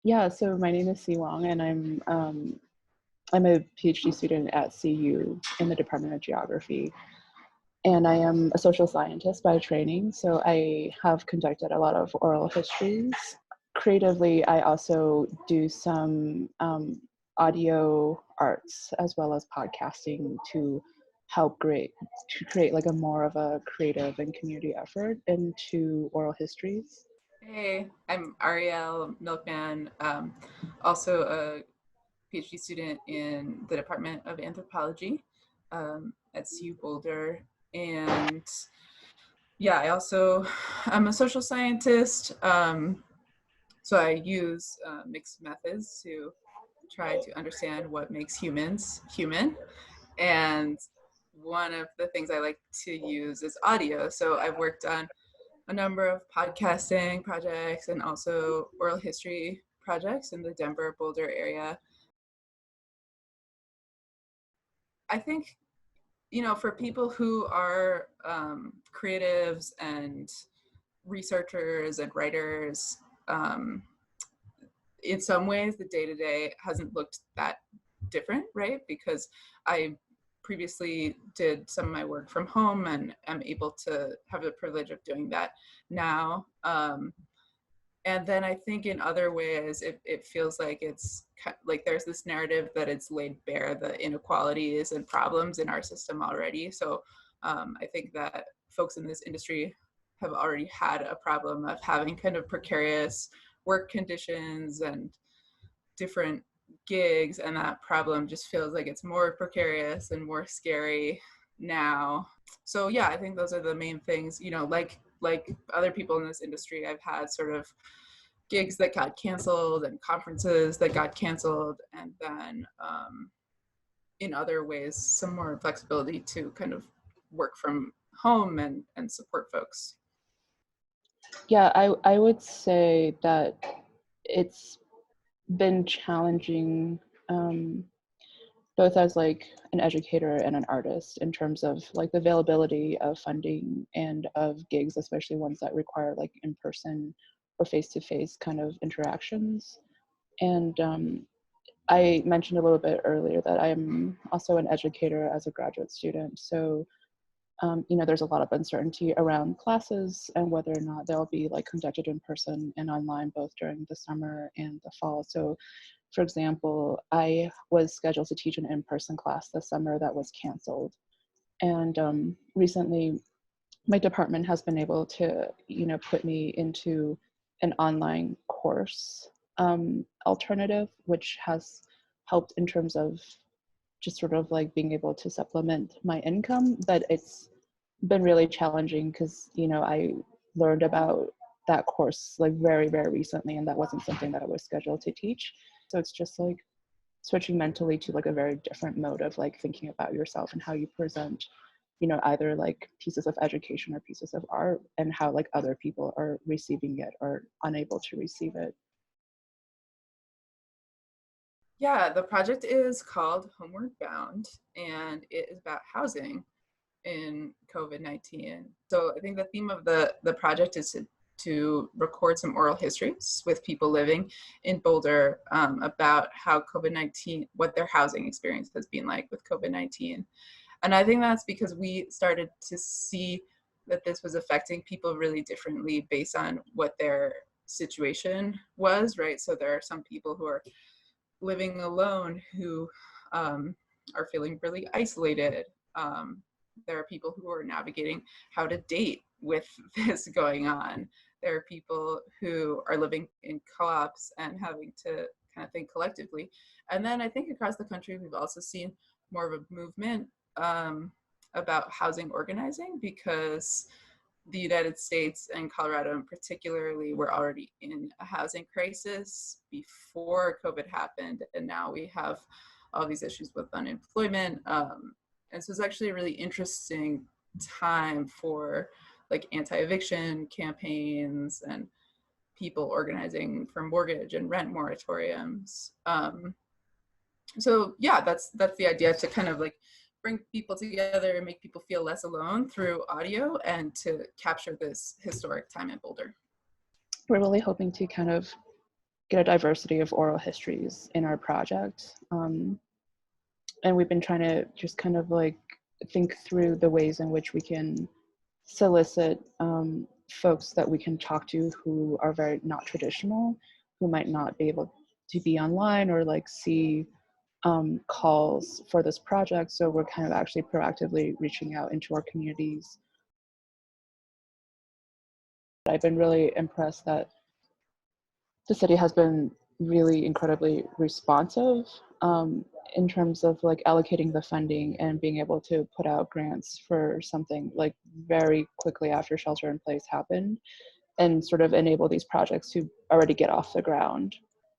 Yeah, so my name is Wang, and I'm a PhD student at CU in the Department of Geography, and I am a social scientist by training. So I have conducted a lot of oral histories. Creatively, I also do some audio arts as well as podcasting to create like a more of a creative and community effort into oral histories. Hey, I'm Ariella Milkman, also a PhD student in the Department of Anthropology at CU Boulder. And yeah, I'm a social scientist. So I use mixed methods to try to understand what makes humans human. And one of the things I like to use is audio. So I've worked on a number of podcasting projects and also oral history projects in the Denver Boulder area. I think, for people who are creatives and researchers and writers, um, in some ways the day to day hasn't looked that different, right? Because I previously did some of my work from home and am able to have the privilege of doing that now. And then I think in other ways, it feels like it's like there's this narrative that it's laid bare the inequalities and problems in our system already. So I think that folks in this industry have already had a problem of having kind of precarious work conditions and different gigs, and that problem just feels like it's more precarious and more scary now. So yeah, I think those are the main things. Like other people in this industry, I've had sort of gigs that got canceled and conferences that got canceled, and then in other ways some more flexibility to kind of work from home and support folks. Yeah, I would say that it's been challenging, um, both as like an educator and an artist in terms of like the availability of funding and of gigs, especially ones that require like in-person or face-to-face kind of interactions. And I mentioned a little bit earlier that I'm also an educator as a graduate student. So there's a lot of uncertainty around classes and whether or not they'll be like conducted in person and online both during the summer and the fall. So, for example, I was scheduled to teach an in-person class this summer that was canceled. And recently, my department has been able to, put me into an online course alternative, which has helped in terms of just sort of like being able to supplement my income. But it's been really challenging because I learned about that course like very very recently, and that wasn't something that I was scheduled to teach. So it's just like switching mentally to like a very different mode of like thinking about yourself and how you present either like pieces of education or pieces of art, and how like other people are receiving it or unable to receive it. Yeah, the project is called Homeward Bound, and it is about housing in COVID-19. So I think the theme of the project is to record some oral histories with people living in Boulder, about how COVID-19, what their housing experience has been like with COVID-19. And I think that's because we started to see that this was affecting people really differently based on what their situation was, right? So there are some people who are living alone who are feeling really isolated. Um, there are people who are navigating how to date with this going on. There are people who are living in co-ops and having to kind of think collectively. And then I think across the country, we've also seen more of a movement about housing organizing, because the United States and Colorado in particularly were already in a housing crisis before COVID happened, and now we have all these issues with unemployment. And so it's actually a really interesting time for like anti-eviction campaigns and people organizing for mortgage and rent moratoriums. So yeah, that's the idea, to kind of like bring people together and make people feel less alone through audio, and to capture this historic time in Boulder. We're really hoping to kind of get a diversity of oral histories in our project. And we've been trying to just kind of like think through the ways in which we can solicit folks that we can talk to who are very not traditional, who might not be able to be online or like see calls for this project. So we're kind of actually proactively reaching out into our communities. I've been really impressed that the city has been really incredibly responsive in terms of like allocating the funding and being able to put out grants for something like very quickly after shelter in place happened, and sort of enable these projects to already get off the ground.